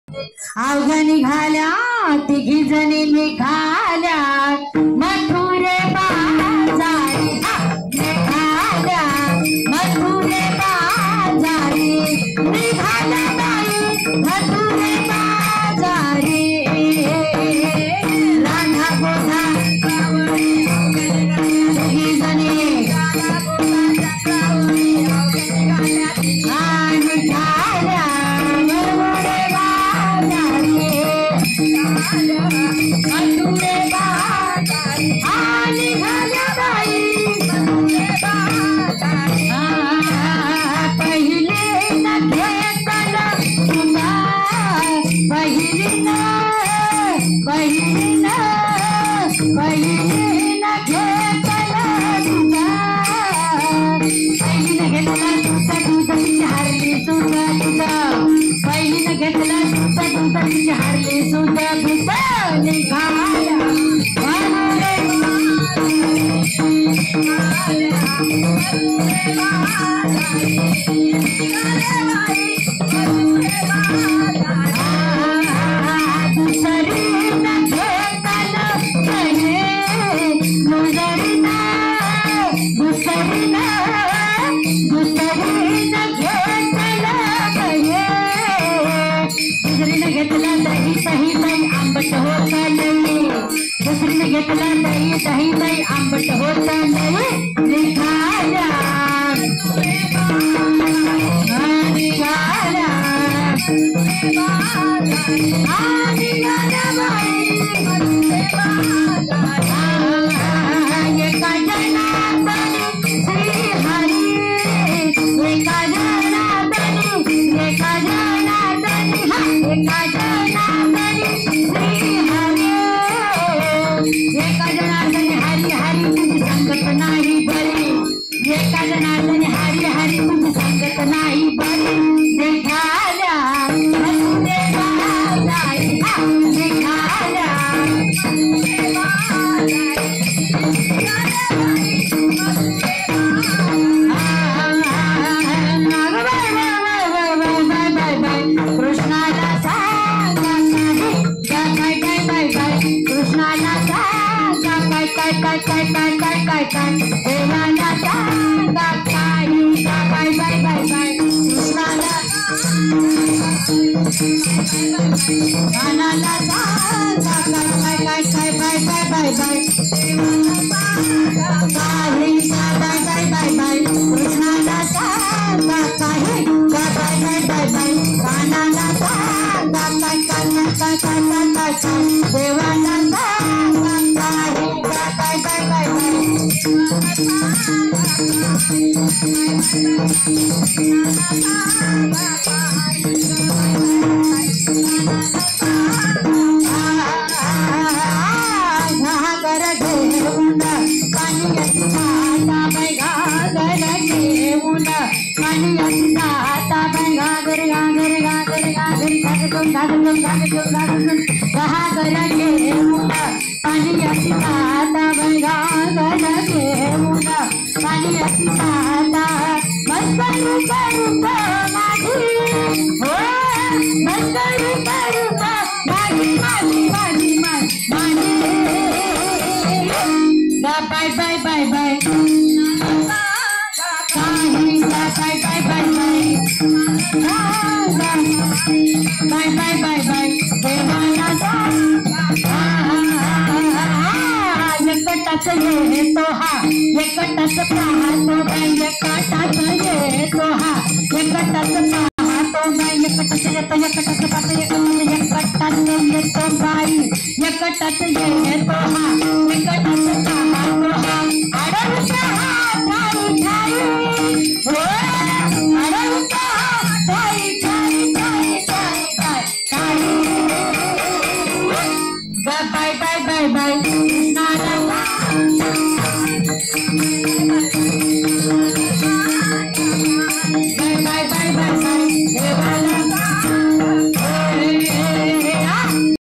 अवघ्या निघाल्या तिघी जणी निघाल्या मथुरे बाजारी निघाल्या मथुरे बाजारी निघाल्या बाई मथुरे बाजारी राधा गोधा तिघी जणी मथुरे बाजारी निघाल्या बाई मथुरे बाजारी पहिले न घेतला तुला पहिले न घेतला तुला पहिली न घेतला तुझा तुझी हारली सुद्धा तुझा पहिली न घेतला तुझा तुझी हारली सुद्धा तुझा निघाल्या मथुरे दुसरी न घेतला कहे दुसरी न घेतला कहे दुसरीने घेतला दही दही बाई आंबट होता नाही दुसरीने घेतला दही दही बाई आंबट होता नाही निघाल्या निघाल्या निघाल्या बाई एका जनार्दनी श्री हरी एका जनार्दनी एका जनार्दनी एका जनार्दनी श्री हरी एका जनार्दनी हरी हरी तुझी संगत नाही बरी एका जनार्दनी हरी हरी तुझी संगत नाही बरी निघाल्या मथुरे बाजारी निघाल्या मथुरे बाजारी कृष्णाला सांगा कृष्णाला सांगा काय देवाला सांगा काही बाय बाय बाय बाय कृष्णाला कानाला सांगा काय बाय बाय बाय बाय काही बाय बाय बाय बाय कृष्णाला सांगा काही बाय बाय बाय बाय कानाला सांगा काय देवाला सांगा काही बाय बाय बाय बाय घागर घेऊन पाण्याची जाता बाई घागर घेऊन पाण्याची जाता बाई घागर घागर घागर घागर घागर घागर घागर घागर घेऊन पाण्याची जाता बाई घागर घेऊन पाण्याची जाता मस्त रूप रूप माझी हो मस्त रूप रूप माझी माझी माझी माझी बाय बाय बाय बाय काही बाय बाय बाय बाय बाय बाय बाय बाय देवाला एकटाच येतो हा एकटाच पाहतो बाई एकटाच येतो हा एकटाच पाहतो बाई एकटाच येतो एकटाच पाहतो एकटाच येतो बाई एकटाच येतो हा